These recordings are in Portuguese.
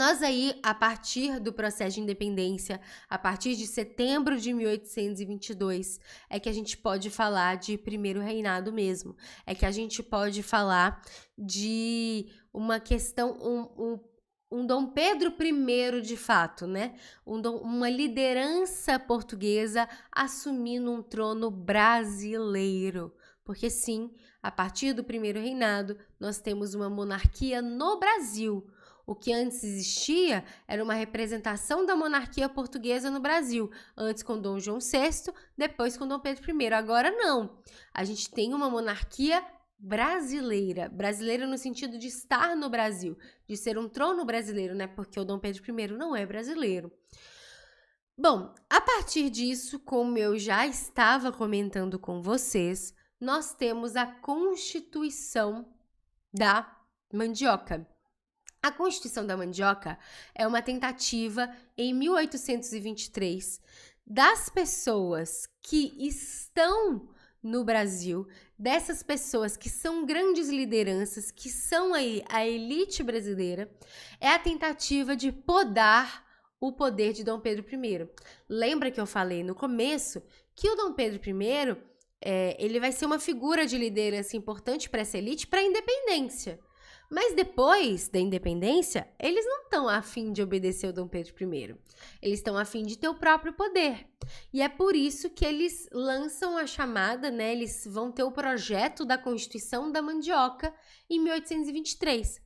Nós aí, a partir do processo de independência, a partir de setembro de 1822, é que a gente pode falar de primeiro reinado mesmo. É que a gente pode falar de uma questão, um Dom Pedro I de fato, né? Uma liderança portuguesa assumindo um trono brasileiro. Porque sim, a partir do primeiro reinado, nós temos uma monarquia no Brasil. O que antes existia era uma representação da monarquia portuguesa no Brasil. Antes com Dom João VI, depois com Dom Pedro I. Agora não. A gente tem uma monarquia brasileira. Brasileira no sentido de estar no Brasil, de ser um trono brasileiro, né? Porque o Dom Pedro I não é brasileiro. Bom, a partir disso, como eu já estava comentando com vocês, nós temos a Constituição da Mandioca. A Constituição da Mandioca é uma tentativa, em 1823, das pessoas que estão no Brasil, dessas pessoas que são grandes lideranças, que são aí a elite brasileira, é a tentativa de podar o poder de Dom Pedro I. Lembra que eu falei no começo que o Dom Pedro I, ele vai ser uma figura de liderança importante para essa elite para a independência. Mas depois da independência, eles não estão a fim de obedecer o Dom Pedro I. Eles estão a fim de ter o próprio poder. E é por isso que eles lançam a chamada, né? Eles vão ter o projeto da Constituição da Mandioca em 1823.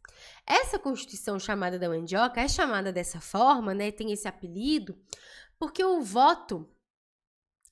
Essa Constituição chamada da Mandioca é chamada dessa forma, né? Tem esse apelido, porque o voto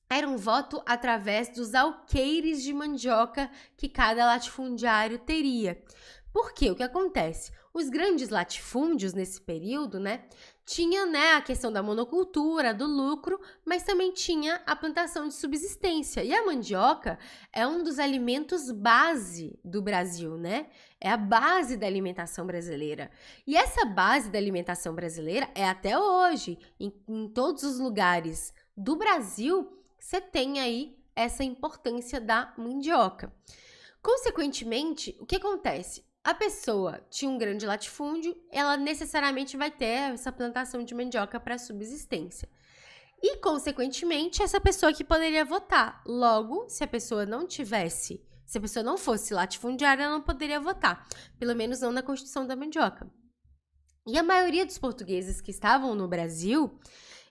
era um voto através dos alqueires de mandioca que cada latifundiário teria. Por quê? O que acontece? Os grandes latifúndios nesse período, né, tinha, né, a questão da monocultura, do lucro, mas também tinha a plantação de subsistência. E a mandioca é um dos alimentos base do Brasil, né? É a base da alimentação brasileira. E essa base da alimentação brasileira é até hoje, em todos os lugares do Brasil, você tem aí essa importância da mandioca. Consequentemente, o que acontece? A pessoa tinha um grande latifúndio, ela necessariamente vai ter essa plantação de mandioca para subsistência. E, consequentemente, essa pessoa que poderia votar. Logo, se a pessoa não fosse latifundiária, ela não poderia votar. Pelo menos não na Constituição da Mandioca. E a maioria dos portugueses que estavam no Brasil,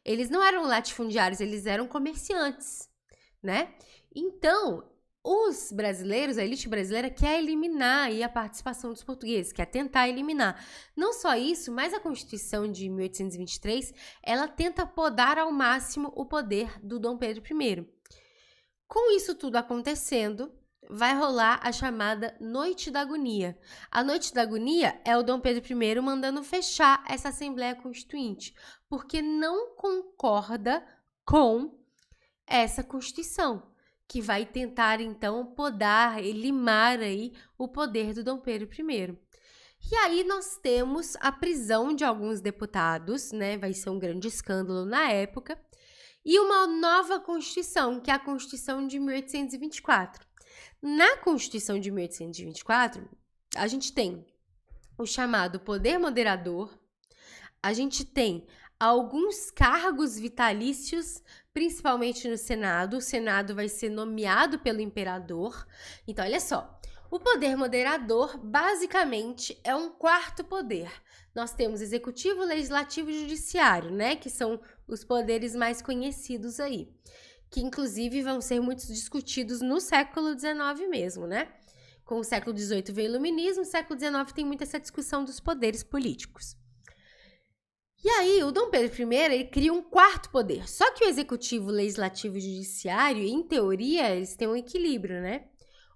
eles não eram latifundiários, eles eram comerciantes, né? Então, os brasileiros, a elite brasileira, quer eliminar aí a participação dos portugueses, quer tentar eliminar. Não só isso, mas a Constituição de 1823, ela tenta podar ao máximo o poder do Dom Pedro I. Com isso tudo acontecendo, vai rolar a chamada Noite da Agonia. A Noite da Agonia é o Dom Pedro I mandando fechar essa Assembleia Constituinte, porque não concorda com essa Constituição, que vai tentar, então, podar e limar aí o poder do Dom Pedro I. E aí nós temos a prisão de alguns deputados, né? Vai ser um grande escândalo na época. E uma nova Constituição, que é a Constituição de 1824. Na Constituição de 1824, a gente tem o chamado poder moderador, a gente tem alguns cargos vitalícios, principalmente no Senado. O Senado vai ser nomeado pelo imperador. Então, olha só, o poder moderador basicamente é um quarto poder. Nós temos executivo, legislativo e judiciário, né? Que são os poderes mais conhecidos aí, que inclusive vão ser muito discutidos no século XIX mesmo, né? Com o século XVIII veio o iluminismo, o século XIX tem muito essa discussão dos poderes políticos. E aí, o Dom Pedro I, ele cria um quarto poder. Só que o executivo, legislativo e judiciário, em teoria, eles têm um equilíbrio, né?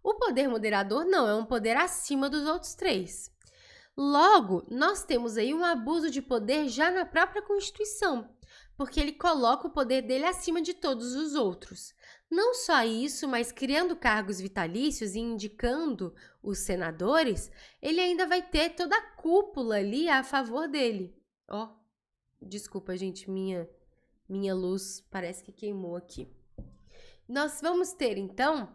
O poder moderador não, é um poder acima dos outros três. Logo, nós temos aí um abuso de poder já na própria Constituição, porque ele coloca o poder dele acima de todos os outros. Não só isso, mas criando cargos vitalícios e indicando os senadores, ele ainda vai ter toda a cúpula ali a favor dele. Ó, desculpa, gente, minha luz parece que queimou aqui. Nós vamos ter, então,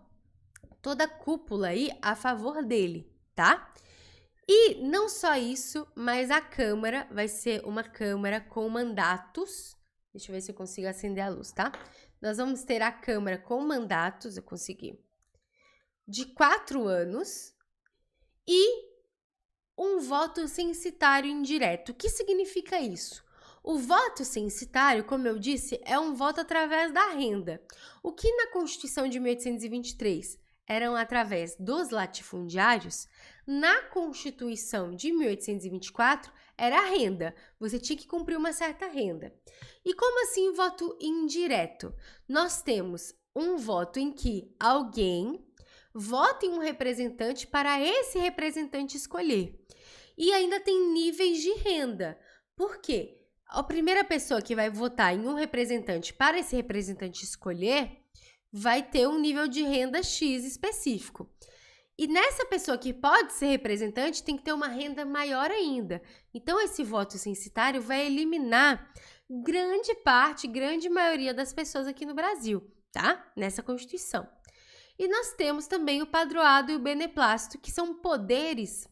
toda a cúpula aí a favor dele, tá? E não só isso, mas a Câmara vai ser uma Câmara com mandatos. Deixa eu ver se eu consigo acender a luz, tá? Nós vamos ter a Câmara com mandatos, eu consegui, de 4 anos e um voto censitário indireto. O que significa isso? O voto censitário, como eu disse, é um voto através da renda. O que na Constituição de 1823 eram através dos latifundiários, na Constituição de 1824 era a renda. Você tinha que cumprir uma certa renda. E como assim voto indireto? Nós temos um voto em que alguém vota em um representante para esse representante escolher. E ainda tem níveis de renda. Por quê? A primeira pessoa que vai votar em um representante para esse representante escolher vai ter um nível de renda X específico. E nessa pessoa que pode ser representante tem que ter uma renda maior ainda. Então, esse voto censitário vai eliminar grande parte, grande maioria das pessoas aqui no Brasil, tá? Nessa Constituição. E nós temos também o padroado e o beneplácito, que são poderes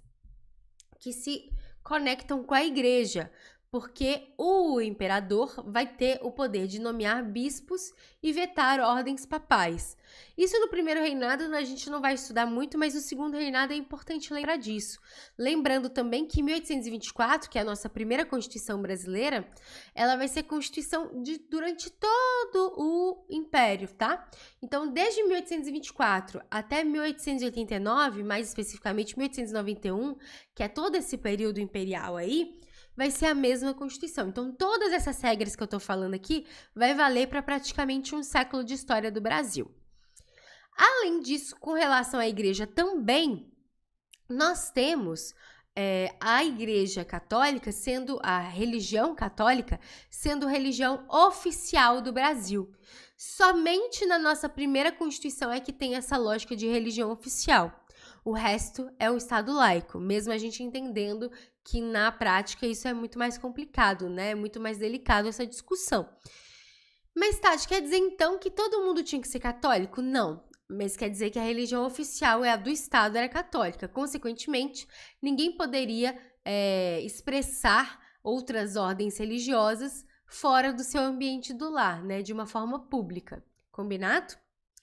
que se conectam com a igreja, porque o imperador vai ter o poder de nomear bispos e vetar ordens papais. Isso no primeiro reinado a gente não vai estudar muito, mas no segundo reinado é importante lembrar disso. Lembrando também que 1824, que é a nossa primeira Constituição brasileira, ela vai ser Constituição durante todo o Império, tá? Então, desde 1824 até 1889, mais especificamente 1891, que é todo esse período imperial aí, vai ser a mesma Constituição. Então, todas essas regras que eu tô falando aqui vai valer para praticamente um século de história do Brasil. Além disso, com relação à igreja também, nós temos a Igreja Católica sendo a religião católica sendo religião oficial do Brasil. Somente na nossa primeira Constituição é que tem essa lógica de religião oficial. O resto é um Estado laico, mesmo a gente entendendo que na prática isso é muito mais complicado, né? É muito mais delicado essa discussão. Mas, Tati, quer dizer então que todo mundo tinha que ser católico? Não. Mas quer dizer que a religião oficial é a do Estado, era católica. Consequentemente, ninguém poderia expressar outras ordens religiosas fora do seu ambiente do lar, né? De uma forma pública. Combinado?